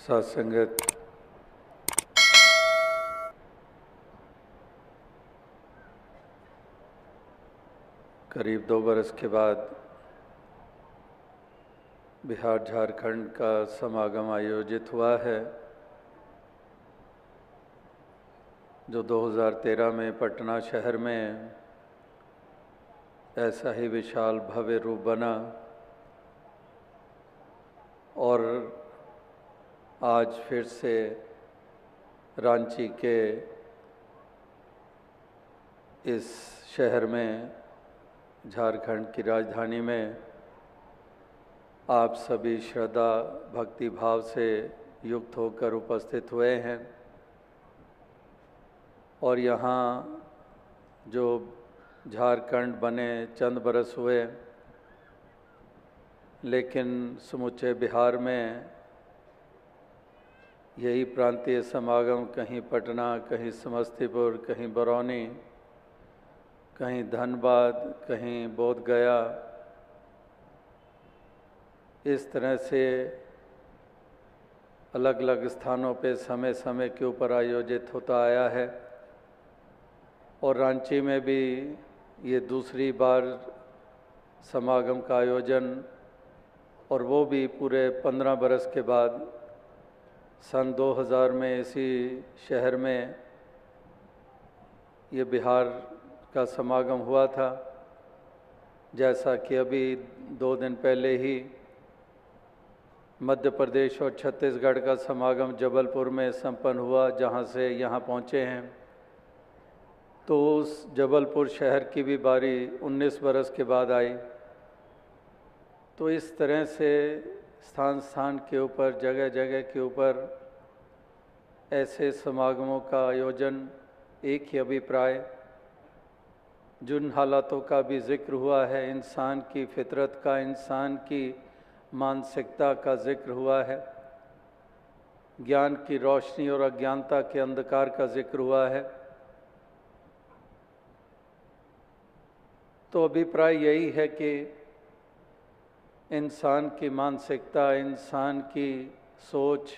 साथ संगत, करीब 2 बरस के बाद बिहार झारखंड का समागम आयोजित हुआ है, जो 2013 में पटना शहर में ऐसा ही विशाल भव्य रूप बना और आज फिर से रांची के इस शहर में, झारखंड की राजधानी में आप सभी श्रद्धा भक्ति भाव से युक्त होकर उपस्थित हुए हैं। और यहाँ जो झारखंड बने चंद बरस हुए, लेकिन समूचे बिहार में यही प्रांतीय समागम कहीं पटना, कहीं समस्तीपुर, कहीं बरौनी, कहीं धनबाद, कहीं बोधगया, इस तरह से अलग अलग स्थानों पे समय समय के ऊपर आयोजित होता आया है। और रांची में भी ये दूसरी बार समागम का आयोजन, और वो भी पूरे 15 बरस के बाद सन 2000 में इसी शहर में ये बिहार का समागम हुआ था। जैसा कि अभी 2 दिन पहले ही मध्य प्रदेश और छत्तीसगढ़ का समागम जबलपुर में संपन्न हुआ, जहाँ से यहाँ पहुँचे हैं, तो उस जबलपुर शहर की भी बारी 19 बरस के बाद आई। तो इस तरह से स्थान स्थान के ऊपर, जगह जगह के ऊपर ऐसे समागमों का आयोजन, एक ही अभिप्राय, जिन हालातों का भी जिक्र हुआ है, इंसान की फितरत का, इंसान की मानसिकता का जिक्र हुआ है, ज्ञान की रोशनी और अज्ञानता के अंधकार का जिक्र हुआ है। तो अभिप्राय यही है कि इंसान की मानसिकता, इंसान की सोच,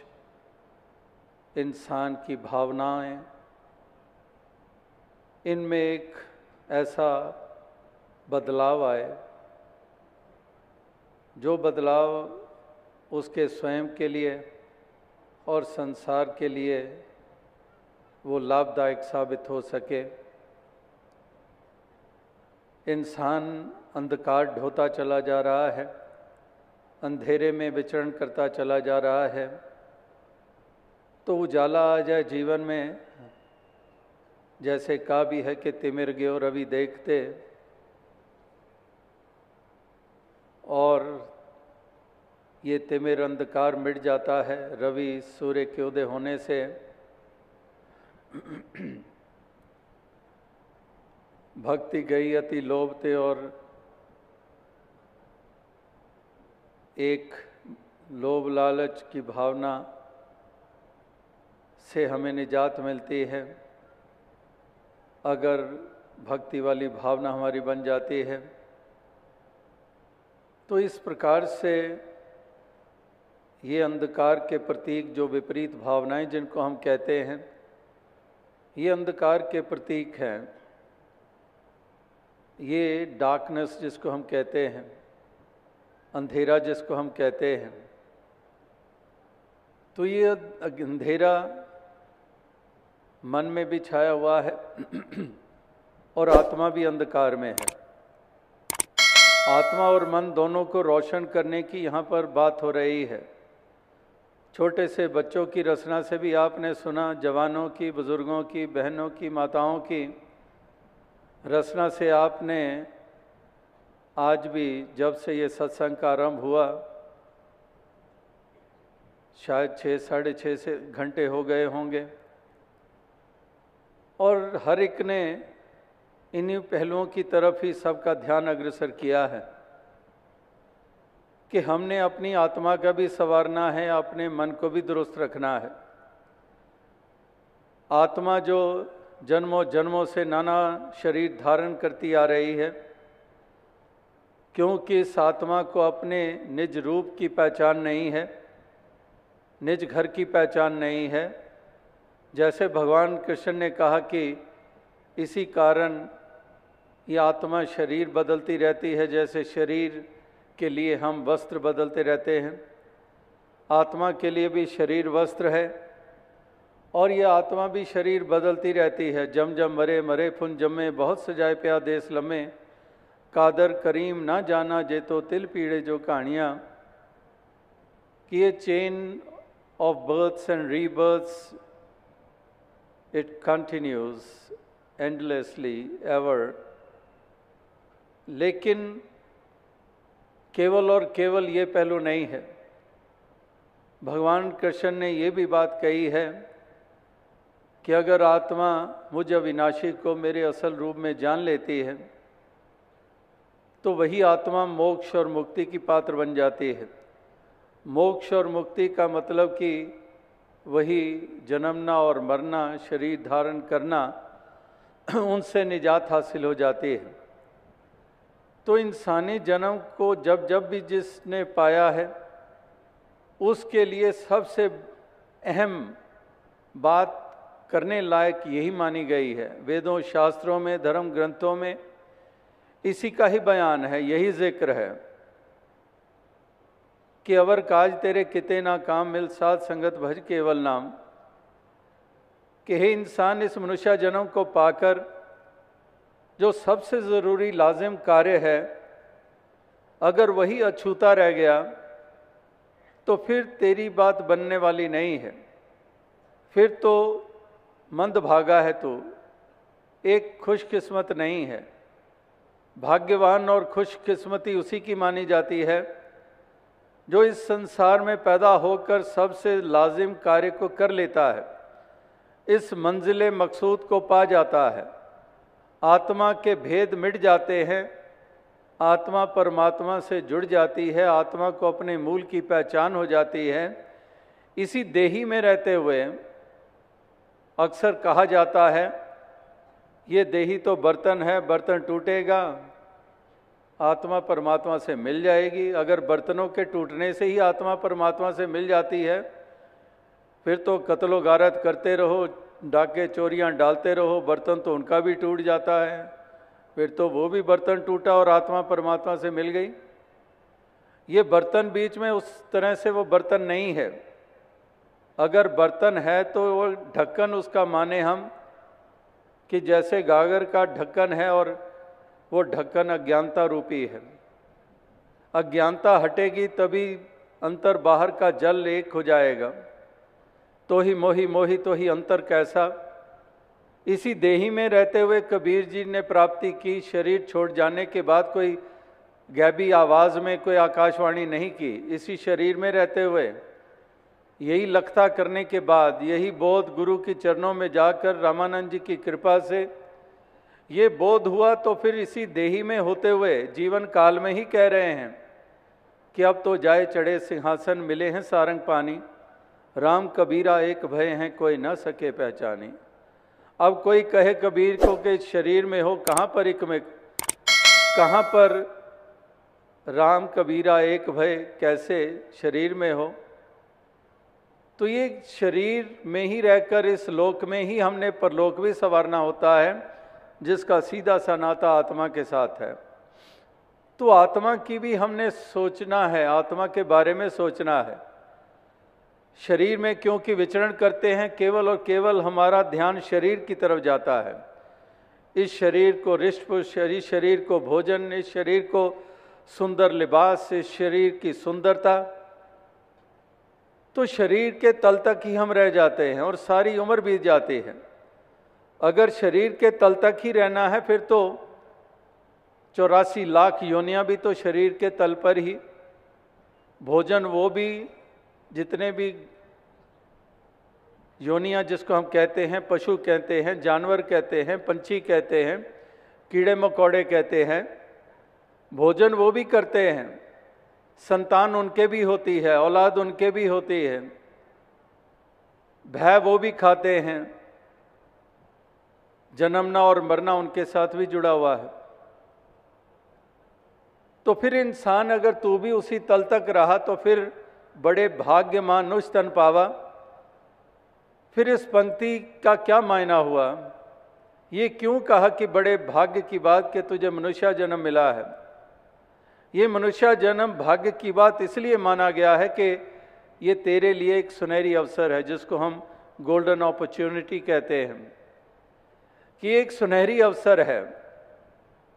इंसान की भावनाएं, इनमें एक ऐसा बदलाव आए जो बदलाव उसके स्वयं के लिए और संसार के लिए वो लाभदायक साबित हो सके। इंसान अंधकार ढोता चला जा रहा है, अंधेरे में विचरण करता चला जा रहा है, तो उजाला आ जाए जीवन में। जैसे कहा भी है कि तिमिर गयो रवि देखते, और ये तिमिर अंधकार मिट जाता है रवि सूर्य के उदय होने से। भक्ति गई अति लोभते, और एक लोभ लालच की भावना से हमें निजात मिलती है अगर भक्ति वाली भावना हमारी बन जाती है। तो इस प्रकार से ये अंधकार के प्रतीक, जो विपरीत भावनाएं जिनको हम कहते हैं, ये अंधकार के प्रतीक हैं। ये डार्कनेस जिसको हम कहते हैं, अंधेरा जिसको हम कहते हैं, तो ये अंधेरा मन में भी छाया हुआ है और आत्मा भी अंधकार में है। आत्मा और मन दोनों को रोशन करने की यहाँ पर बात हो रही है। छोटे से बच्चों की रचना से भी आपने सुना, जवानों की, बुजुर्गों की, बहनों की, माताओं की रचना से आपने आज भी, जब से ये सत्संग का आरंभ हुआ, शायद 6 साढ़े 6 से घंटे हो गए होंगे, और हर एक ने इन्हीं पहलुओं की तरफ ही सबका ध्यान अग्रसर किया है कि हमने अपनी आत्मा का भी संवारना है, अपने मन को भी दुरुस्त रखना है। आत्मा जो जन्मों जन्मों से नाना शरीर धारण करती आ रही है, क्योंकि इस आत्मा को अपने निज रूप की पहचान नहीं है, निज घर की पहचान नहीं है। जैसे भगवान कृष्ण ने कहा कि इसी कारण ये आत्मा शरीर बदलती रहती है, जैसे शरीर के लिए हम वस्त्र बदलते रहते हैं, आत्मा के लिए भी शरीर वस्त्र है और ये आत्मा भी शरीर बदलती रहती है। जम जम मरे मरे फुन जमे, बहुत सजाए प्या देश लम्हे, कादर करीम ना जाना जे तो तिल पीड़े जो कहानियाँ। कि ये chain of births and rebirths, it continues endlessly ever. लेकिन केवल और केवल ये पहलू नहीं है। भगवान कृष्ण ने ये भी बात कही है कि अगर आत्मा मुझ अविनाशी को मेरे असल रूप में जान लेती है तो वही आत्मा मोक्ष और मुक्ति की पात्र बन जाती है। मोक्ष और मुक्ति का मतलब कि वही जन्मना और मरना, शरीर धारण करना, उनसे निजात हासिल हो जाती है। तो इंसानी जन्म को जब जब भी जिसने पाया है उसके लिए सबसे अहम बात करने लायक यही मानी गई है। वेदों, शास्त्रों में, धर्म ग्रंथों में इसी का ही बयान है, यही जिक्र है कि अवर काज तेरे किते ना काम, मिल साध संगत भज केवल नाम। कि हे इंसान, इस मनुष्य जन्म को पाकर जो सबसे ज़रूरी लाजिम कार्य है, अगर वही अछूता रह गया तो फिर तेरी बात बनने वाली नहीं है। फिर तो मंदभागा है, तो एक खुशकिस्मत नहीं है। भाग्यवान और खुशकिस्मती उसी की मानी जाती है जो इस संसार में पैदा होकर सबसे लाजिम कार्य को कर लेता है, इस मंजिले मकसूद को पा जाता है। आत्मा के भेद मिट जाते हैं, आत्मा परमात्मा से जुड़ जाती है, आत्मा को अपने मूल की पहचान हो जाती है। इसी देही में रहते हुए अक्सर कहा जाता है ये देही तो बर्तन है, बर्तन टूटेगा, आत्मा परमात्मा से मिल जाएगी। अगर बर्तनों के टूटने से ही आत्मा परमात्मा से मिल जाती है, फिर तो कत्लो गारत करते रहो, डाके चोरियां डालते रहो, बर्तन तो उनका भी टूट जाता है। फिर तो वो भी बर्तन टूटा और आत्मा परमात्मा से मिल गई। ये बर्तन बीच में उस तरह से वो बर्तन नहीं है। अगर बर्तन है तो वो ढक्कन उसका माने हम कि जैसे गागर का ढक्कन है और वो ढक्कन अज्ञानता रूपी है। अज्ञानता हटेगी तभी अंतर बाहर का जल एक हो जाएगा। तो ही मोही मोही तो ही अंतर कैसा। इसी देही में रहते हुए कबीर जी ने प्राप्ति की। शरीर छोड़ जाने के बाद कोई गैबी आवाज़ में कोई आकाशवाणी नहीं की। इसी शरीर में रहते हुए यही लखता करने के बाद, यही बोध गुरु के चरणों में जाकर रामानंद जी की कृपा से ये बोध हुआ, तो फिर इसी देही में होते हुए जीवन काल में ही कह रहे हैं कि अब तो जाए चढ़े सिंहासन, मिले हैं सारंग पानी, राम कबीरा एक भय हैं कोई न सके पहचानी। अब कोई कहे कबीर को कि शरीर में हो कहाँ पर एक में, कहाँ पर राम कबीरा एक भय, कैसे शरीर में हो। तो ये शरीर में ही रहकर इस लोक में ही हमने परलोक भी संवारना होता है, जिसका सीधा सा नाता आत्मा के साथ है। तो आत्मा की भी हमने सोचना है, आत्मा के बारे में सोचना है। शरीर में क्योंकि विचरण करते हैं, केवल और केवल हमारा ध्यान शरीर की तरफ जाता है। इस शरीर को रिष्टपुष्ट, इस शरीर को भोजन, इस शरीर को सुंदर लिबास, इस शरीर की सुंदरता, तो शरीर के तल तक ही हम रह जाते हैं और सारी उम्र बीत जाती है। अगर शरीर के तल तक ही रहना है, फिर तो 84 लाख योनियां भी तो शरीर के तल पर ही। भोजन वो भी, जितने भी योनियां जिसको हम कहते हैं, पशु कहते हैं, जानवर कहते हैं, पंछी कहते हैं, कीड़े मकोड़े कहते हैं, भोजन वो भी करते हैं। संतान उनके भी होती है, औलाद उनके भी होती है, भय वो भी खाते हैं, जन्मना और मरना उनके साथ भी जुड़ा हुआ है। तो फिर इंसान, अगर तू भी उसी तल तक रहा तो फिर बड़े भाग्य मानुष तन पावा। फिर इस पंक्ति का क्या मायना हुआ? ये क्यों कहा कि बड़े भाग्य की बात कि तुझे मनुष्य जन्म मिला है? ये मनुष्य जन्म भाग्य की बात इसलिए माना गया है कि ये तेरे लिए एक सुनहरी अवसर है, जिसको हम गोल्डन अपॉर्चुनिटी कहते हैं, कि एक सुनहरी अवसर है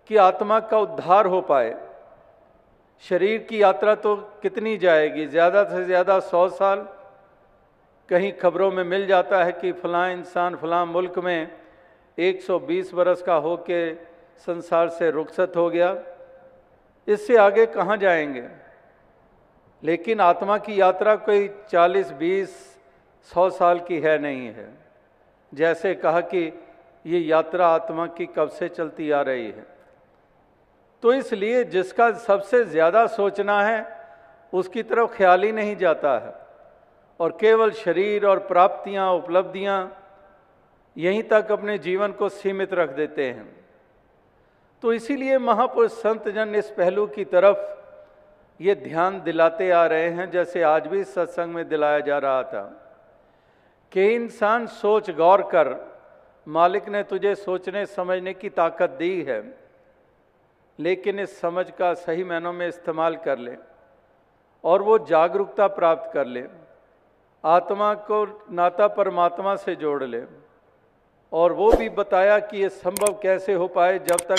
कि आत्मा का उद्धार हो पाए। शरीर की यात्रा तो कितनी जाएगी, ज़्यादा से ज़्यादा 100 साल। कहीं खबरों में मिल जाता है कि फलां इंसान फलां मुल्क में 120 बरस का हो के संसार से रुखसत हो गया। इससे आगे कहाँ जाएंगे? लेकिन आत्मा की यात्रा कोई 40, 20, 100 साल की है नहीं है। जैसे कहा कि ये यात्रा आत्मा की कब से चलती आ रही है। तो इसलिए जिसका सबसे ज़्यादा सोचना है उसकी तरफ ख्याल ही नहीं जाता है, और केवल शरीर और प्राप्तियां, उपलब्धियां यहीं तक अपने जीवन को सीमित रख देते हैं। तो इसीलिए महापुरुष संत जन इस पहलू की तरफ ये ध्यान दिलाते आ रहे हैं, जैसे आज भी सत्संग में दिलाया जा रहा था कि इंसान सोच गौर कर, मालिक ने तुझे सोचने समझने की ताकत दी है, लेकिन इस समझ का सही मायनों में इस्तेमाल कर ले और वो जागरूकता प्राप्त कर ले, आत्मा को नाता परमात्मा से जोड़ ले। और वो भी बताया कि ये संभव कैसे हो पाए जब तक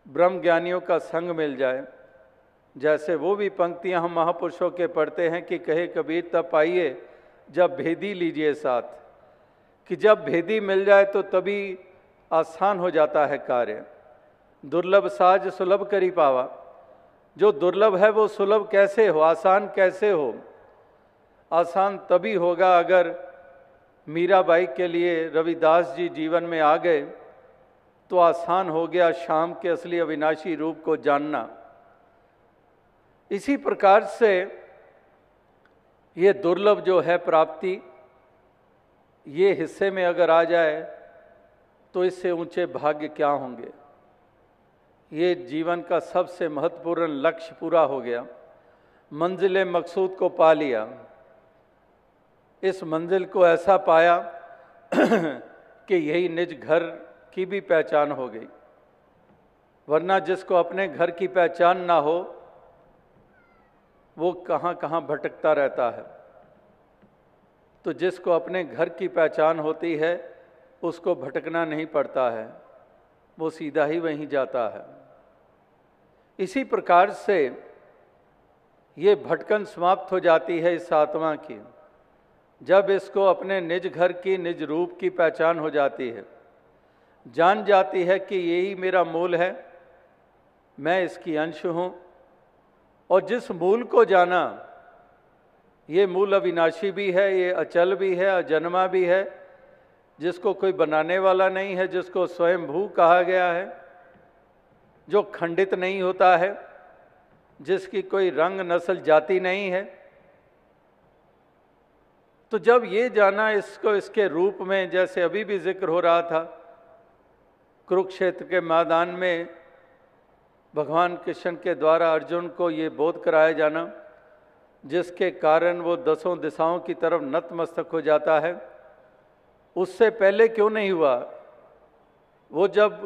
ब्रह्म ज्ञानियों का संग मिल जाए। जैसे वो भी पंक्तियां हम महापुरुषों के पढ़ते हैं कि कहे कबीर तब पाइए जब भेदी लीजिए साथ, कि जब भेदी मिल जाए तो तभी आसान हो जाता है कार्य। दुर्लभ साज सुलभ करी पावा। जो दुर्लभ है वो सुलभ कैसे हो, आसान कैसे हो? आसान तभी होगा अगर मीराबाई के लिए रविदास जी जीवन में आ गए तो आसान हो गया शाम के असली अविनाशी रूप को जानना। इसी प्रकार से ये दुर्लभ जो है प्राप्ति, ये हिस्से में अगर आ जाए तो इससे ऊंचे भाग्य क्या होंगे। ये जीवन का सबसे महत्वपूर्ण लक्ष्य पूरा हो गया, मंजिल मकसूद को पा लिया। इस मंजिल को ऐसा पाया कि यही निज घर की भी पहचान हो गई। वरना जिसको अपने घर की पहचान ना हो वो कहाँ कहाँ भटकता रहता है। तो जिसको अपने घर की पहचान होती है उसको भटकना नहीं पड़ता है, वो सीधा ही वहीं जाता है। इसी प्रकार से ये भटकन समाप्त हो जाती है इस आत्मा की, जब इसको अपने निज घर की, निज रूप की पहचान हो जाती है, जान जाती है कि यही मेरा मूल है, मैं इसकी अंश हूँ। और जिस मूल को जाना, ये मूल अविनाशी भी है, ये अचल भी है, अजन्मा भी है, जिसको कोई बनाने वाला नहीं है, जिसको स्वयंभू कहा गया है, जो खंडित नहीं होता है, जिसकी कोई रंग नस्ल जाति नहीं है। तो जब ये जाना इसको इसके रूप में, जैसे अभी भी जिक्र हो रहा था, कुरुक्षेत्र के मैदान में भगवान कृष्ण के द्वारा अर्जुन को ये बोध कराया जाना, जिसके कारण वो 10 दिशाओं की तरफ नतमस्तक हो जाता है, उससे पहले क्यों नहीं हुआ? वो जब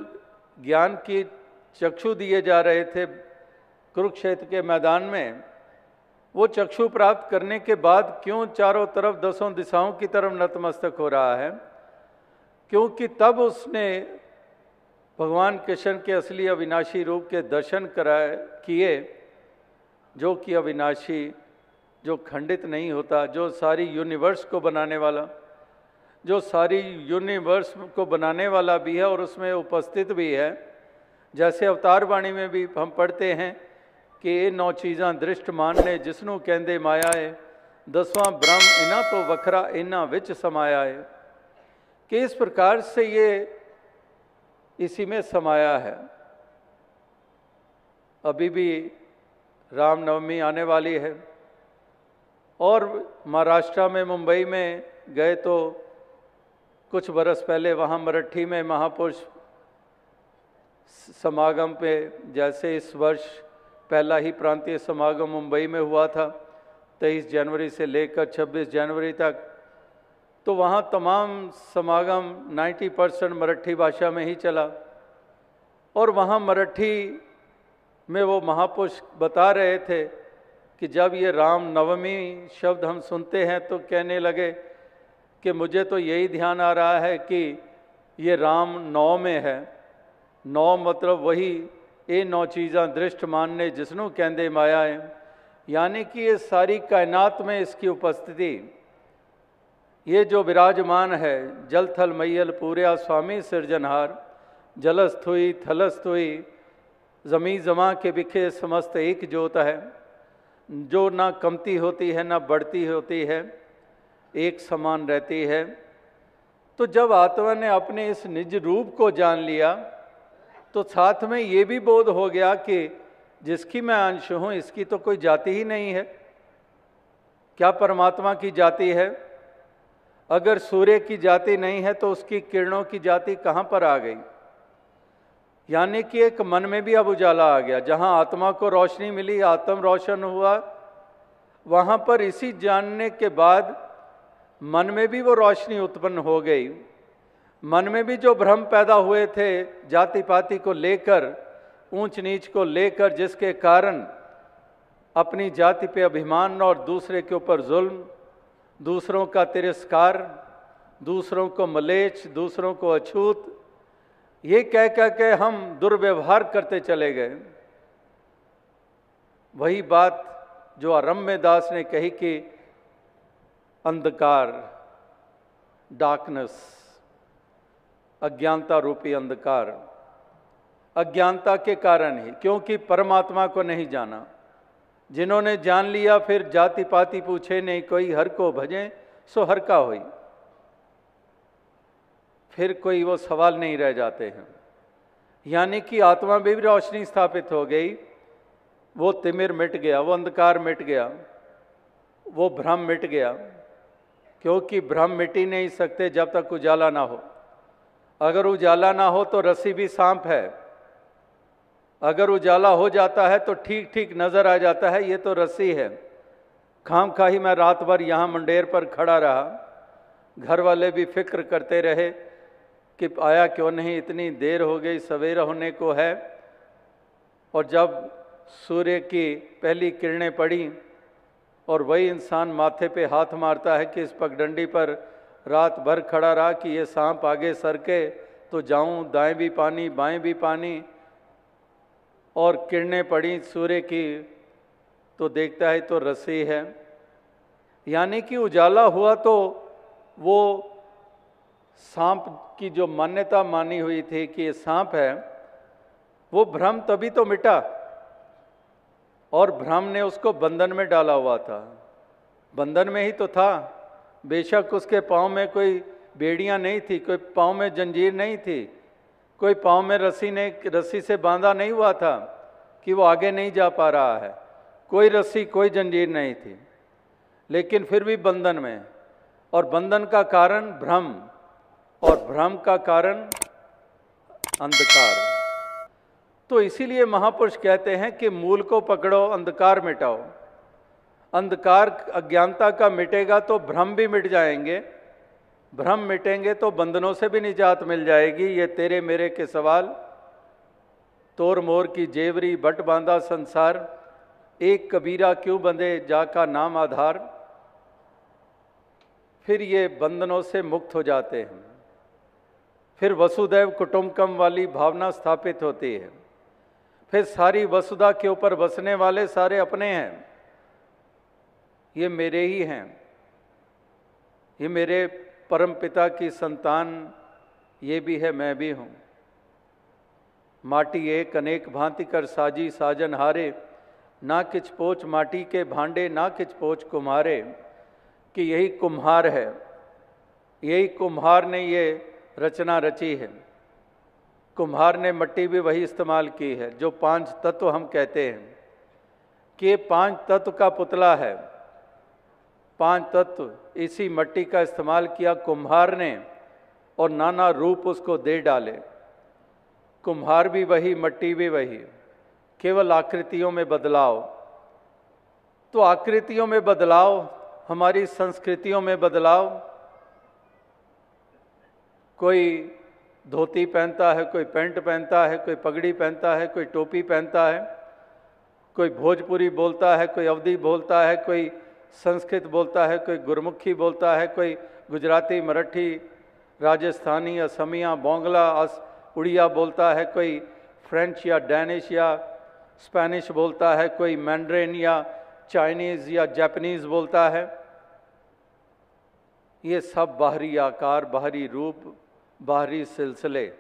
ज्ञान की चक्षु दिए जा रहे थे कुरुक्षेत्र के मैदान में, वो चक्षु प्राप्त करने के बाद क्यों चारों तरफ 10 दिशाओं की तरफ नतमस्तक हो रहा है? क्योंकि तब उसने भगवान कृष्ण के असली अविनाशी रूप के दर्शन किए, जो कि अविनाशी, जो खंडित नहीं होता, जो सारी यूनिवर्स को बनाने वाला, जो सारी यूनिवर्स को बनाने वाला भी है और उसमें उपस्थित भी है। जैसे अवतार वाणी में भी हम पढ़ते हैं कि ये 9 चीज़ां दृष्ट मानने जिसनों कहंदे माया है, 10वां ब्रह्म इना तो वखरा इना विच समाया है। कि इस प्रकार से ये इसी में समाया है। अभी भी रामनवमी आने वाली है और महाराष्ट्र में मुंबई में गए तो कुछ बरस पहले वहाँ मराठी में महापुरुष समागम पे, जैसे इस वर्ष पहला ही प्रांतीय समागम मुंबई में हुआ था 23 जनवरी से लेकर 26 जनवरी तक। तो वहाँ तमाम समागम 90% मराठी भाषा में ही चला। और वहाँ मराठी में वो महापुरुष बता रहे थे कि जब ये राम नवमी शब्द हम सुनते हैं तो कहने लगे कि मुझे तो यही ध्यान आ रहा है कि ये राम नौ में है। नौ मतलब वही ये नौ चीज़ां दृष्ट मानने जिसनों कहंदे माया है, यानी कि ये सारी कायनात में इसकी उपस्थिति, ये जो विराजमान है। जल थल मैयल पूर्या स्वामी सिरजनहार, जलस्थ हुई थलस्थ हुई जमी जमा के बिखे समस्त एक जोत है, जो ना कमती होती है ना बढ़ती होती है, एक समान रहती है। तो जब आत्मा ने अपने इस निज रूप को जान लिया तो साथ में ये भी बोध हो गया कि जिसकी मैं अंश हूँ इसकी तो कोई जाति ही नहीं है। क्या परमात्मा की जाति है? अगर सूर्य की जाति नहीं है तो उसकी किरणों की जाति कहाँ पर आ गई? यानी कि एक मन में भी अब उजाला आ गया। जहाँ आत्मा को रोशनी मिली, आत्म रोशन हुआ, वहाँ पर इसी जानने के बाद मन में भी वो रोशनी उत्पन्न हो गई। मन में भी जो भ्रम पैदा हुए थे जाति पाति को लेकर, ऊंच नीच को लेकर, जिसके कारण अपनी जाति पे अभिमान और दूसरे के ऊपर जुल्म, दूसरों का तिरस्कार, दूसरों को मलेच्छ, दूसरों को अछूत, ये कह के हम दुर्व्यवहार करते चले गए। वही बात जो अरम्य दास ने कही कि अंधकार, डार्कनेस, अज्ञानता रूपी अंधकार, अज्ञानता के कारण ही, क्योंकि परमात्मा को नहीं जाना। जिन्होंने जान लिया फिर जाति पाति पूछे नहीं कोई, हर को भजें सो हर का होई, फिर कोई वो सवाल नहीं रह जाते हैं। यानी कि आत्मा में भी रोशनी स्थापित हो गई, वो तिमिर मिट गया, वो अंधकार मिट गया, वो भ्रम मिट गया। क्योंकि भ्रम मिट ही नहीं सकते जब तक उजाला ना हो। अगर उजाला ना हो तो रस्सी भी सांप है, अगर उजाला हो जाता है तो ठीक ठीक नजर आ जाता है ये तो रस्सी है। खामखाही मैं रात भर यहाँ मंडेर पर खड़ा रहा, घर वाले भी फिक्र करते रहे कि आया क्यों नहीं, इतनी देर हो गई, सवेरा होने को है। और जब सूर्य की पहली किरणें पड़ी और वही इंसान माथे पे हाथ मारता है कि इस पगडंडी पर रात भर खड़ा रहा कि ये सांप आगे सरके तो जाऊं, दाएं भी पानी बाएं भी पानी, और किरणें पड़ी सूर्य की तो देखता है तो रस्सी है। यानी कि उजाला हुआ तो वो सांप की जो मान्यता मानी हुई थी कि ये सांप है, वो भ्रम तभी तो मिटा। और भ्रम ने उसको बंधन में डाला हुआ था, बंधन में ही तो था। बेशक उसके पाँव में कोई बेड़ियां नहीं थी, कोई पाँव में जंजीर नहीं थी, कोई पाँव में रस्सी से बांधा नहीं हुआ था कि वो आगे नहीं जा पा रहा है, कोई रस्सी कोई जंजीर नहीं थी, लेकिन फिर भी बंधन में। और बंधन का कारण भ्रम, और भ्रम का कारण अंधकार। तो इसीलिए महापुरुष कहते हैं कि मूल को पकड़ो, अंधकार मिटाओ। अंधकार अज्ञानता का मिटेगा तो भ्रम भी मिट जाएंगे, भ्रम मिटेंगे तो बंधनों से भी निजात मिल जाएगी। ये तेरे मेरे के सवाल, तोर मोर की जेवरी बट बांधा संसार, एक कबीरा क्यों बंधे जाका नाम आधार। फिर ये बंधनों से मुक्त हो जाते हैं, फिर वसुदैव कुटुंबकम वाली भावना स्थापित होती है। फिर सारी वसुधा के ऊपर बसने वाले सारे अपने हैं, ये मेरे ही हैं, ये मेरे परम पिता की संतान, ये भी है मैं भी हूँ। माटी एक अनेक भांति कर साजी साजन हारे, ना किच पोच माटी के भांडे ना किच पोच कुम्हारे। कि यही कुम्हार है, यही कुम्हार ने ये रचना रची है। कुम्हार ने मिट्टी भी वही इस्तेमाल की है जो 5 तत्व हम कहते हैं कि ये 5 तत्व का पुतला है। 5 तत्व इसी मिट्टी का इस्तेमाल किया कुम्हार ने और नाना रूप उसको दे डाले। कुम्हार भी वही, मिट्टी भी वही। केवल आकृतियों में बदलाव। तो आकृतियों में बदलाव, हमारी संस्कृतियों में बदलाव, कोई धोती पहनता है, कोई पैंट पहनता है, कोई पगड़ी पहनता है, कोई टोपी पहनता है, कोई भोजपुरी बोलता है, कोई अवधी बोलता है, कोई संस्कृत बोलता है, कोई गुरमुखी बोलता है, कोई गुजराती, मराठी, राजस्थानी, असमिया, बांग्ला, उड़िया बोलता है, कोई फ्रेंच या डैनिश या स्पेनिश बोलता है, कोई मैंड्रिन या चाइनीज़ या जापानीज़ बोलता है। ये सब बाहरी आकार, बाहरी रूप, बाहरी सिलसिले,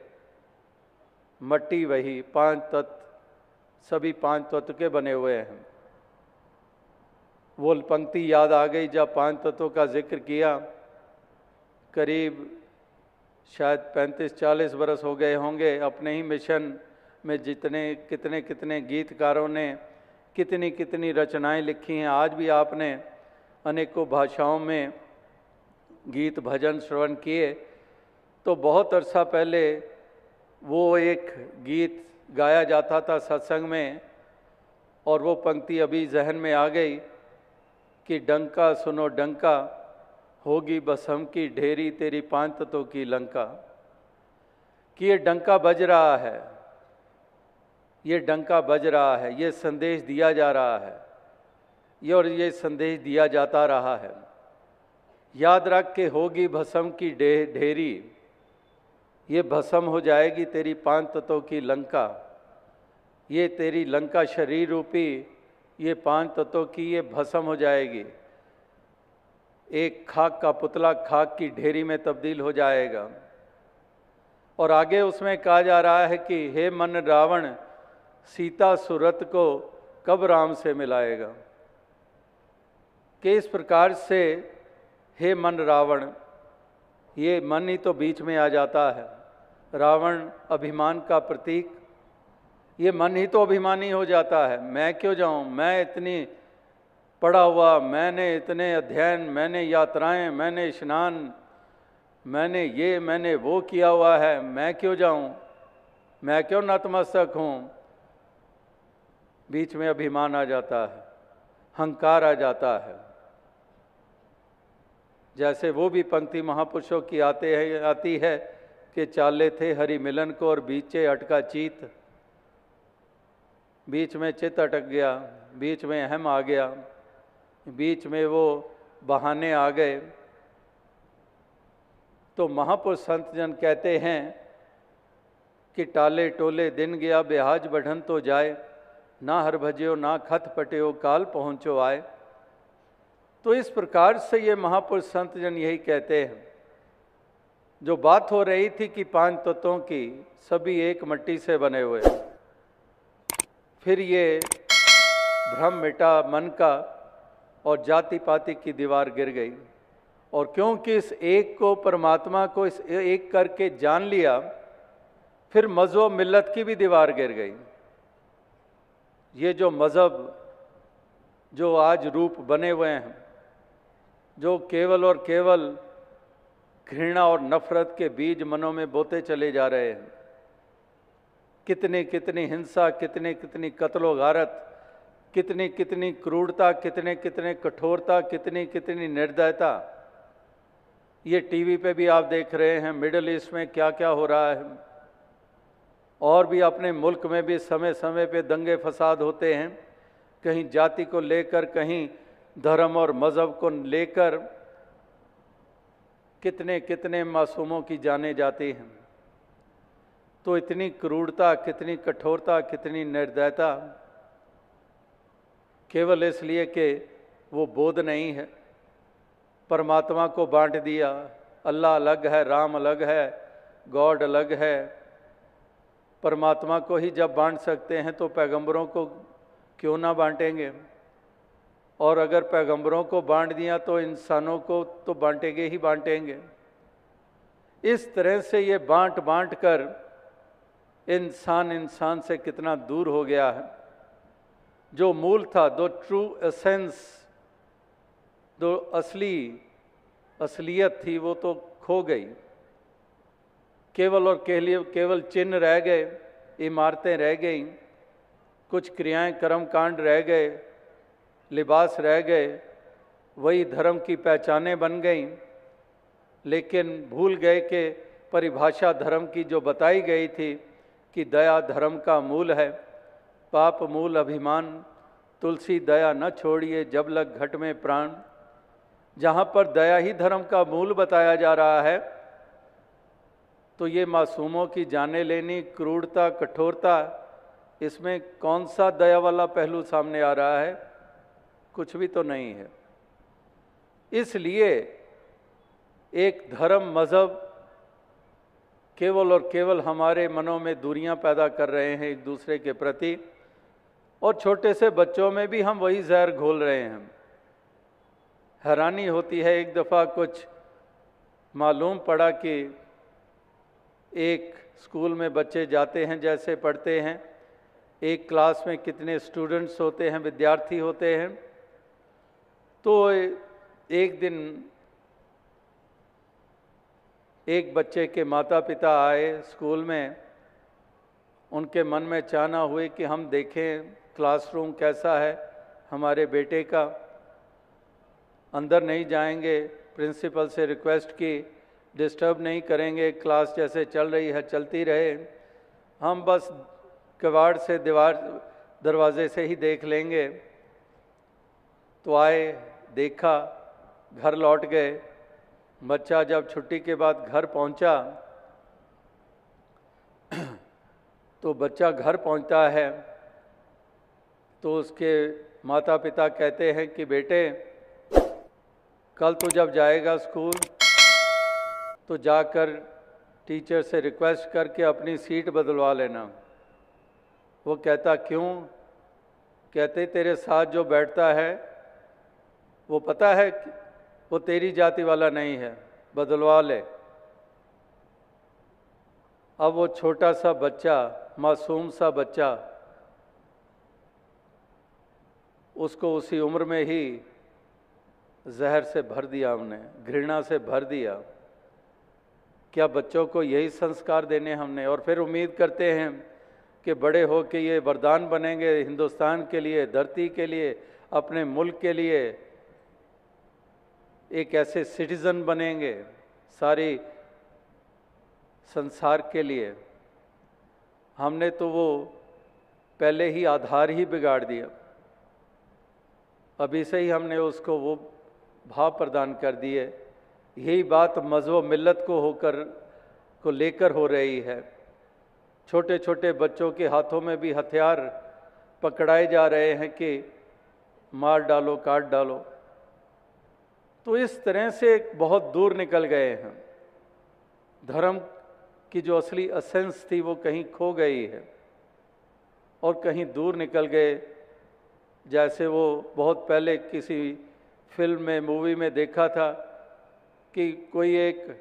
मट्टी वही, पांच तत्व, सभी पांच तत्व के बने हुए हैं। वो पंक्ति याद आ गई जब पांच तत्वों का जिक्र किया। करीब शायद 35-40 बरस हो गए होंगे अपने ही मिशन में, जितने कितने कितने गीतकारों ने कितनी कितनी रचनाएं लिखी हैं। आज भी आपने अनेकों भाषाओं में गीत भजन श्रवण किए। तो बहुत अरसा पहले वो एक गीत गाया जाता था सत्संग में, और वो पंक्ति अभी जहन में आ गई कि डंका सुनो डंका, होगी भस्म की ढेरी तेरी पांच तत्वों की लंका। कि ये डंका बज रहा है, ये डंका बज रहा है, ये संदेश दिया जा रहा है, ये संदेश दिया जाता रहा है। याद रख के होगी भस्म की ढेरी, ये भस्म हो जाएगी तेरी पांच तत्वों की लंका। ये तेरी लंका शरीर रूपी ये पांच तत्वों की ये भस्म हो जाएगी। एक खाक का पुतला खाक की ढेरी में तब्दील हो जाएगा। और आगे उसमें कहा जा रहा है कि हे मन रावण, सीता सूरत को कब राम से मिलाएगा। कि इस प्रकार से हे मन रावण, ये मन ही तो बीच में आ जाता है। रावण अभिमान का प्रतीक, ये मन ही तो अभिमानी हो जाता है। मैं क्यों जाऊं, मैं इतनी पढ़ा हुआ, मैंने इतने अध्ययन, मैंने यात्राएं, मैंने स्नान, मैंने ये मैंने वो किया हुआ है, मैं क्यों जाऊं, मैं क्यों नतमस्तक हूं। बीच में अभिमान आ जाता है, हंकार आ जाता है। जैसे वो भी पंक्ति महापुरुषों की आती है कि चाले थे हरि मिलन को और बीचे अटका चीत। बीच में चित अटक गया, बीच में अहम आ गया, बीच में वो बहाने आ गए। तो महापुरुष संत जन कहते हैं कि टाले टोले दिन गया बेहाज बढ़न तो जाए, ना हर भज्यो ना खत पट्यो काल पहुँचो आए। तो इस प्रकार से ये महापुरुष संत जन यही कहते हैं। जो बात हो रही थी कि पांच तत्वों की, सभी एक मिट्टी से बने हुए, फिर ये भ्रम मिटा मन का और जाति पाति की दीवार गिर गई। और क्योंकि इस एक को, परमात्मा को इस एक करके जान लिया, फिर मज़हब मिल्लत की भी दीवार गिर गई। ये जो मज़हब जो आज रूप बने हुए हैं, जो केवल और केवल घृणा और नफरत के बीज मनों में बोते चले जा रहे हैं। कितनी कितनी हिंसा, कितनी कितनी कत्लो गारत, कितनी कितनी क्रूरता, कितने कितने कठोरता, कितनी कितनी निर्दयता। ये टीवी पे भी आप देख रहे हैं, मिडिल ईस्ट में क्या क्या हो रहा है। और भी अपने मुल्क में भी समय समय पे दंगे फसाद होते हैं, कहीं जाति को लेकर, कहीं धर्म और मज़हब को लेकर। कितने कितने मासूमों की जानें जाती हैं। तो इतनी क्रूरता, कितनी कठोरता, कितनी निर्दयता, केवल इसलिए कि वो बोध नहीं है। परमात्मा को बांट दिया, अल्लाह अलग है, राम अलग है, गॉड अलग है। परमात्मा को ही जब बांट सकते हैं तो पैगंबरों को क्यों ना बांटेंगे। और अगर पैगंबरों को बांट दिया तो इंसानों को तो बांटेंगे ही बांटेंगे। इस तरह से ये बांट बांट कर इंसान इंसान से कितना दूर हो गया है। जो मूल था, दो ट्रू एसेंस, जो असलियत थी, वो तो खो गई। केवल और केवल चिन्ह रह गए, इमारतें रह गईं, कुछ क्रियाएं कर्म कांड रह गए, लिबास रह गए, वही धर्म की पहचानें बन गईं, लेकिन भूल गए कि परिभाषा धर्म की जो बताई गई थी कि दया धर्म का मूल है, पाप मूल अभिमान, तुलसी दया न छोड़िए जब लग घट में प्राण। जहाँ पर दया ही धर्म का मूल बताया जा रहा है, तो ये मासूमों की जाने लेनी, क्रूरता, कठोरता, इसमें कौन सा दया वाला पहलू सामने आ रहा है? कुछ भी तो नहीं है। इसलिए एक धर्म मज़हब केवल और केवल हमारे मनों में दूरियां पैदा कर रहे हैं एक दूसरे के प्रति, और छोटे से बच्चों में भी हम वही जहर घोल रहे हैं। हैरानी होती है, एक दफ़ा कुछ मालूम पड़ा कि एक स्कूल में बच्चे जाते हैं, जैसे पढ़ते हैं, एक क्लास में कितने स्टूडेंट्स होते हैं, विद्यार्थी होते हैं। तो एक दिन एक बच्चे के माता पिता आए स्कूल में, उनके मन में चाहना हुई कि हम देखें क्लासरूम कैसा है हमारे बेटे का। अंदर नहीं जाएंगे, प्रिंसिपल से रिक्वेस्ट की, डिस्टर्ब नहीं करेंगे, क्लास जैसे चल रही है चलती रहे, हम बस किवाड़ से दरवाजे से ही देख लेंगे। तो आए, देखा, घर लौट गए। बच्चा जब छुट्टी के बाद घर पहुंचा, तो बच्चा घर पहुंचता है तो उसके माता पिता कहते हैं कि बेटे, कल तो जब जाएगा स्कूल तो जाकर टीचर से रिक्वेस्ट करके अपनी सीट बदलवा लेना। वो कहता क्यों? कहते तेरे साथ जो बैठता है वो पता है वो तेरी जाति वाला नहीं है, बदलवा ले। अब वो छोटा सा बच्चा, मासूम सा बच्चा, उसको उसी उम्र में ही जहर से भर दिया हमने, घृणा से भर दिया। क्या बच्चों को यही संस्कार देने हमने? और फिर उम्मीद करते हैं कि बड़े हो के ये वरदान बनेंगे हिंदुस्तान के लिए, धरती के लिए, अपने मुल्क के लिए, एक ऐसे सिटीज़न बनेंगे सारी संसार के लिए। हमने तो वो पहले ही आधार ही बिगाड़ दिया। अभी से ही हमने उसको वो भाव प्रदान कर दिए। यही बात मज़हब मिल्लत को लेकर हो रही है। छोटे छोटे बच्चों के हाथों में भी हथियार पकड़ाए जा रहे हैं कि मार डालो, काट डालो। तो इस तरह से बहुत दूर निकल गए हैं। धर्म की जो असली एसेंस थी वो कहीं खो गई है और कहीं दूर निकल गए। जैसे वो बहुत पहले किसी फिल्म में, मूवी में देखा था कि कोई एक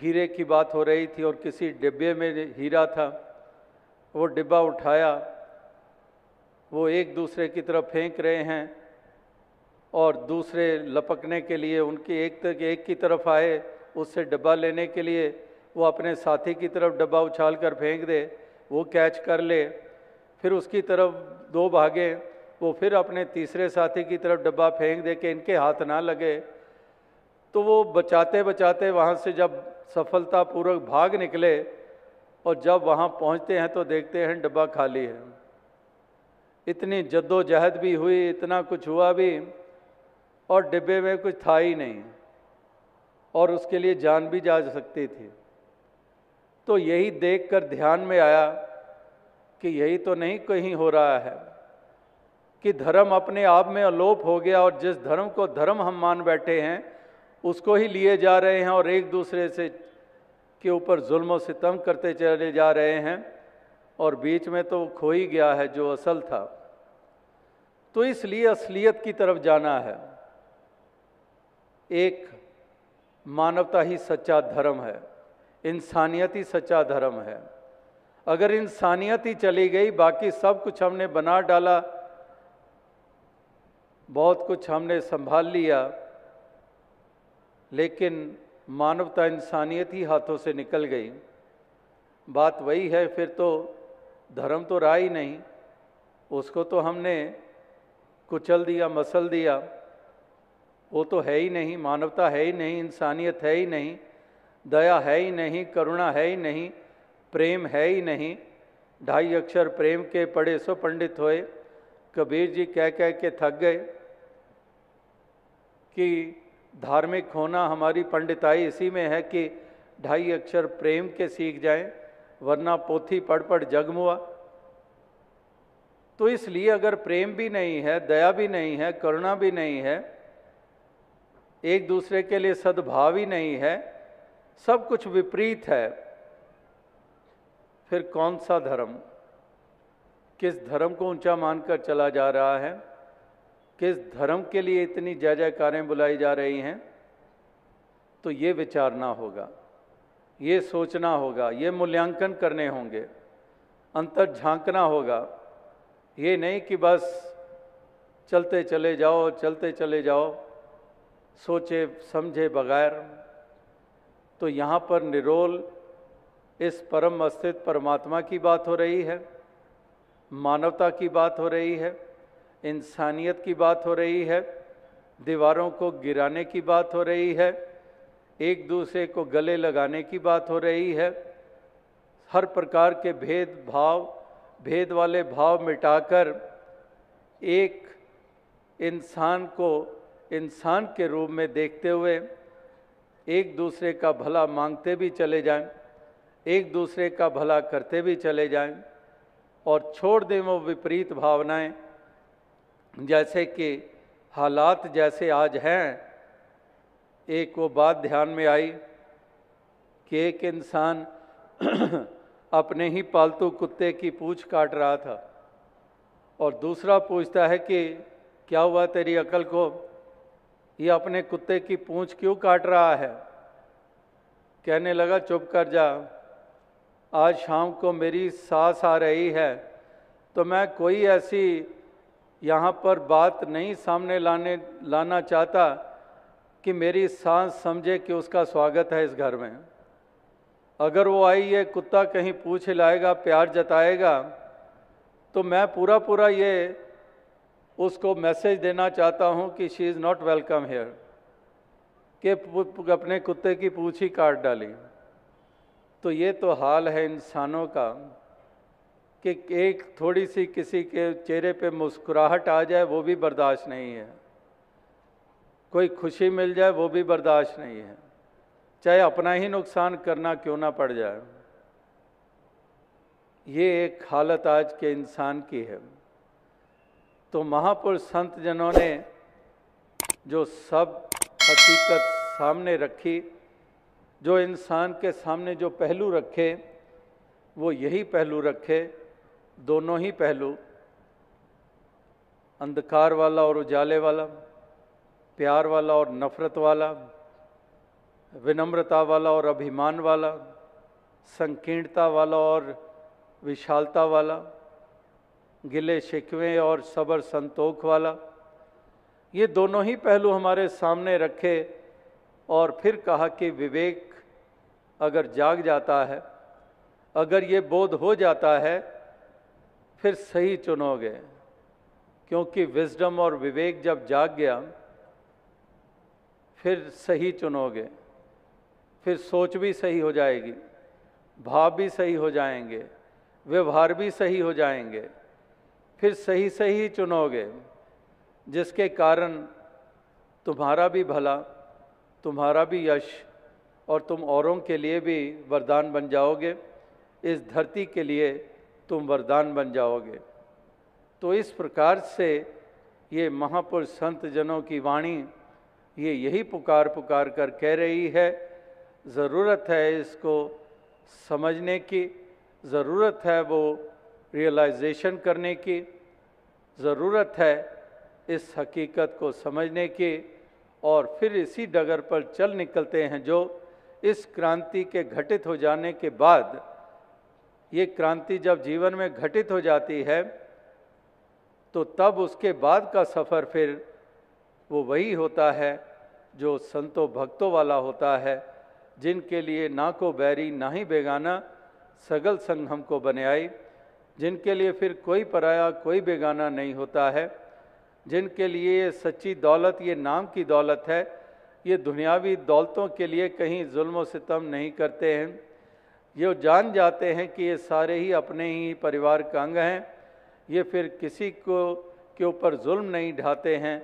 हीरे की बात हो रही थी और किसी डिब्बे में हीरा था। वो डिब्बा उठाया, वो एक दूसरे की तरफ फेंक रहे हैं और दूसरे लपकने के लिए उनकी एक की तरफ आए, उससे डब्बा लेने के लिए वो अपने साथी की तरफ डब्बा उछाल कर फेंक दे, वो कैच कर ले, फिर उसकी तरफ दो भागे, वो फिर अपने तीसरे साथी की तरफ डब्बा फेंक दे कि इनके हाथ ना लगे। तो वो बचाते बचाते वहाँ से जब सफलतापूर्वक भाग निकले और जब वहाँ पहुँचते हैं तो देखते हैं डब्बा खाली है। इतनी जद्दोजहद भी हुई, इतना कुछ हुआ भी, और डिब्बे में कुछ था ही नहीं और उसके लिए जान भी जा सकती थी। तो यही देखकर ध्यान में आया कि यही तो नहीं कहीं हो रहा है कि धर्म अपने आप में अलोप हो गया और जिस धर्म को धर्म हम मान बैठे हैं उसको ही लिए जा रहे हैं और एक दूसरे से के ऊपर जुल्म और सितम करते चले जा रहे हैं और बीच में तो खो ही गया है जो असल था। तो इसलिए असलियत की तरफ जाना है। एक मानवता ही सच्चा धर्म है, इंसानियत ही सच्चा धर्म है। अगर इंसानियत ही चली गई, बाकी सब कुछ हमने बना डाला, बहुत कुछ हमने संभाल लिया, लेकिन मानवता, इंसानियत ही हाथों से निकल गई। बात वही है फिर तो धर्म तो रहा ही नहीं, उसको तो हमने कुचल दिया, मसल दिया। वो तो है ही नहीं, मानवता है ही नहीं, इंसानियत है ही नहीं, दया है ही नहीं, करुणा है ही नहीं, प्रेम है ही नहीं। 2.5 अक्षर प्रेम के पढ़े सो पंडित होए। कबीर जी कह कह के थक गए कि धार्मिक होना, हमारी पंडिताई इसी में है कि 2.5 अक्षर प्रेम के सीख जाएं, वरना पोथी पढ़ पढ़ जगमुआ। तो इसलिए अगर प्रेम भी नहीं है, दया भी नहीं है, करुणा भी नहीं है, एक दूसरे के लिए सद्भाव ही नहीं है, सब कुछ विपरीत है, फिर कौन सा धर्म? किस धर्म को ऊंचा मानकर चला जा रहा है? किस धर्म के लिए इतनी जय जयकारें बुलाई जा रही हैं? तो ये विचारना होगा, ये सोचना होगा, ये मूल्यांकन करने होंगे, अंतर झांकना होगा। ये नहीं कि बस चलते चले जाओ, चलते चले जाओ, सोचे समझे बगैर। तो यहाँ पर निरोल इस परम अस्तित्व परमात्मा की बात हो रही है, मानवता की बात हो रही है, इंसानियत की बात हो रही है, दीवारों को गिराने की बात हो रही है, एक दूसरे को गले लगाने की बात हो रही है, हर प्रकार के भेद वाले भाव मिटाकर एक इंसान को इंसान के रूप में देखते हुए एक दूसरे का भला मांगते भी चले जाएं, एक दूसरे का भला करते भी चले जाएं, और छोड़ दें वो विपरीत भावनाएं। जैसे कि हालात जैसे आज हैं, एक वो बात ध्यान में आई कि एक इंसान अपने ही पालतू कुत्ते की पूंछ काट रहा था और दूसरा पूछता है कि क्या हुआ तेरी अकल को, ये अपने कुत्ते की पूंछ क्यों काट रहा है? कहने लगा चुप कर जा, आज शाम को मेरी सास आ रही है, तो मैं कोई ऐसी यहाँ पर बात नहीं सामने लाना चाहता कि मेरी सास समझे कि उसका स्वागत है इस घर में। अगर वो आई, ये कुत्ता कहीं पूछ हिलाएगा, प्यार जताएगा, तो मैं पूरा ये उसको मैसेज देना चाहता हूँ कि she is not welcome here, कि अपने कुत्ते की पूंछ ही काट डाली। तो ये तो हाल है इंसानों का कि एक थोड़ी सी किसी के चेहरे पे मुस्कुराहट आ जाए वो भी बर्दाश्त नहीं है, कोई खुशी मिल जाए वो भी बर्दाश्त नहीं है, चाहे अपना ही नुकसान करना क्यों ना पड़ जाए। ये एक हालत आज के इंसान की है। तो महापुरुष संत जनों ने जो सब हकीकत सामने रखी, जो इंसान के सामने जो पहलू रखे, वो यही पहलू रखे, दोनों ही पहलू, अंधकार वाला और उजाले वाला, प्यार वाला और नफरत वाला, विनम्रता वाला और अभिमान वाला, संकीर्णता वाला और विशालता वाला, गिले शिकवे और सब्र संतोख वाला, ये दोनों ही पहलू हमारे सामने रखे और फिर कहा कि विवेक अगर जाग जाता है, अगर ये बोध हो जाता है, फिर सही चुनोगे। क्योंकि विजडम और विवेक जब जाग गया, फिर सही चुनोगे, फिर सोच भी सही हो जाएगी, भाव भी सही हो जाएंगे, व्यवहार भी सही हो जाएंगे, फिर सही सही चुनोगे, जिसके कारण तुम्हारा भी भला, तुम्हारा भी यश और तुम औरों के लिए भी वरदान बन जाओगे, इस धरती के लिए तुम वरदान बन जाओगे। तो इस प्रकार से ये महापुरुष संत जनों की वाणी ये यही पुकार कर कह रही है, ज़रूरत है इसको समझने की, ज़रूरत है वो रियलाइजेशन करने की, ज़रूरत है इस हकीकत को समझने की, और फिर इसी डगर पर चल निकलते हैं जो इस क्रांति के घटित हो जाने के बाद, ये क्रांति जब जीवन में घटित हो जाती है तो तब उसके बाद का सफ़र फिर वो वही होता है जो संतों भक्तों वाला होता है, जिनके लिए ना को बैरी ना ही बेगाना, सगल संग हमको बने आई, जिनके लिए फिर कोई पराया कोई बेगाना नहीं होता है, जिनके लिए ये सच्ची दौलत ये नाम की दौलत है, ये दुनियावी दौलतों के लिए कहीं जुल्म व सितम नहीं करते हैं। ये जान जाते हैं कि ये सारे ही अपने ही परिवार का अंग हैं, ये फिर किसी को के ऊपर जुल्म नहीं ढाते हैं,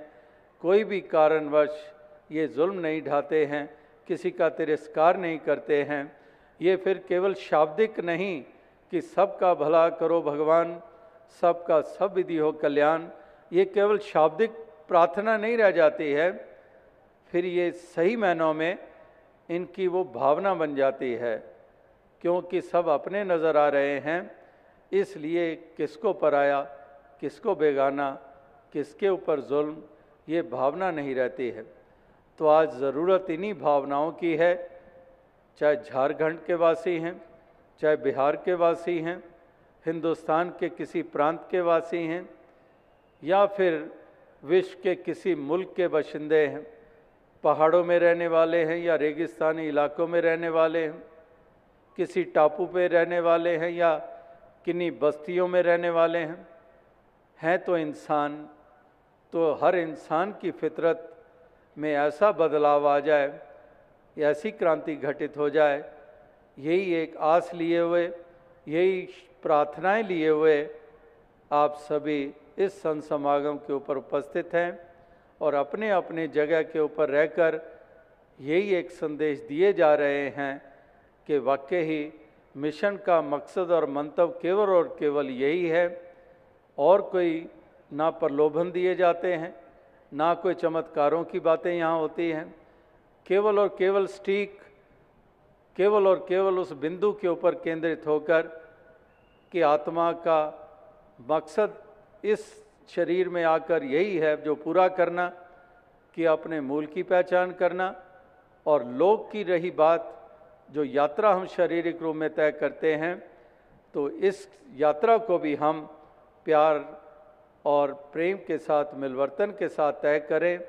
कोई भी कारणवश ये जुल्म नहीं ढाते हैं, किसी का तिरस्कार नहीं करते हैं। ये फिर केवल शाब्दिक नहीं कि सबका भला करो भगवान, सबका सब विधि हो कल्याण, ये केवल शाब्दिक प्रार्थना नहीं रह जाती है, फिर ये सही मायनों में इनकी वो भावना बन जाती है, क्योंकि सब अपने नज़र आ रहे हैं, इसलिए किसको पराया किसको बेगाना किसके ऊपर जुल्म ये भावना नहीं रहती है। तो आज ज़रूरत इन्हीं भावनाओं की है, चाहे झारखंड के वासी हैं, चाहे बिहार के वासी हैं, हिंदुस्तान के किसी प्रांत के वासी हैं, या फिर विश्व के किसी मुल्क के बाशिंदे हैं, पहाड़ों में रहने वाले हैं या रेगिस्तानी इलाकों में रहने वाले हैं, किसी टापू पे रहने वाले हैं या किन्हीं बस्तियों में रहने वाले हैं तो इंसान, तो हर इंसान की फितरत में ऐसा बदलाव आ जाए, ऐसी क्रांति घटित हो जाए, यही एक आस लिए हुए, यही प्रार्थनाएं लिए हुए आप सभी इस संत समागम के ऊपर उपस्थित हैं और अपने अपने जगह के ऊपर रहकर यही एक संदेश दिए जा रहे हैं कि वाकई ही मिशन का मकसद और मंतव्य केवल और केवल यही है, और कोई ना प्रलोभन दिए जाते हैं, ना कोई चमत्कारों की बातें यहाँ होती हैं, केवल और केवल स्टीक, केवल और केवल उस बिंदु के ऊपर केंद्रित होकर कि आत्मा का मकसद इस शरीर में आकर यही है जो पूरा करना, कि अपने मूल की पहचान करना, और लोक की रही बात जो यात्रा हम शारीरिक रूप में तय करते हैं, तो इस यात्रा को भी हम प्यार और प्रेम के साथ मिलवर्तन के साथ तय करें,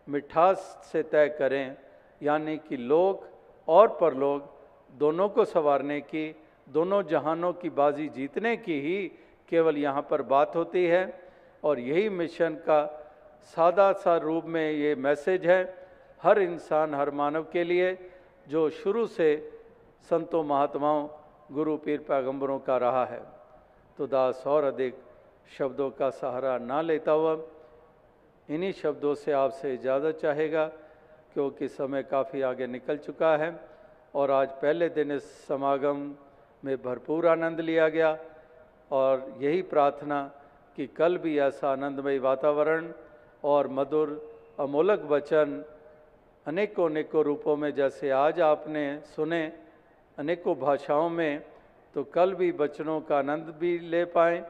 मिठास से तय करें, यानी कि लोक और परलोक दोनों को संवारने की, दोनों जहानों की बाजी जीतने की ही केवल यहाँ पर बात होती है। और यही मिशन का सादा सा रूप में ये मैसेज है हर इंसान हर मानव के लिए, जो शुरू से संतों महात्माओं गुरु पीर पैगंबरों का रहा है। तो दास और अधिक शब्दों का सहारा ना लेता हुआ इन्हीं शब्दों से आपसे इजाज़त चाहेगा, क्योंकि समय काफ़ी आगे निकल चुका है और आज पहले दिन इस समागम में भरपूर आनंद लिया गया, और यही प्रार्थना कि कल भी ऐसा आनंदमय वातावरण और मधुर अमोलक वचन अनेकों अनेकों रूपों में जैसे आज आपने सुने अनेकों भाषाओं में, तो कल भी वचनों का आनंद भी ले पाएँ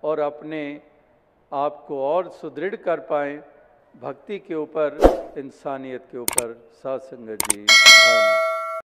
और अपने आप को और सुदृढ़ कर पाएँ भक्ति के ऊपर, इंसानियत के ऊपर। साथ संगत जी।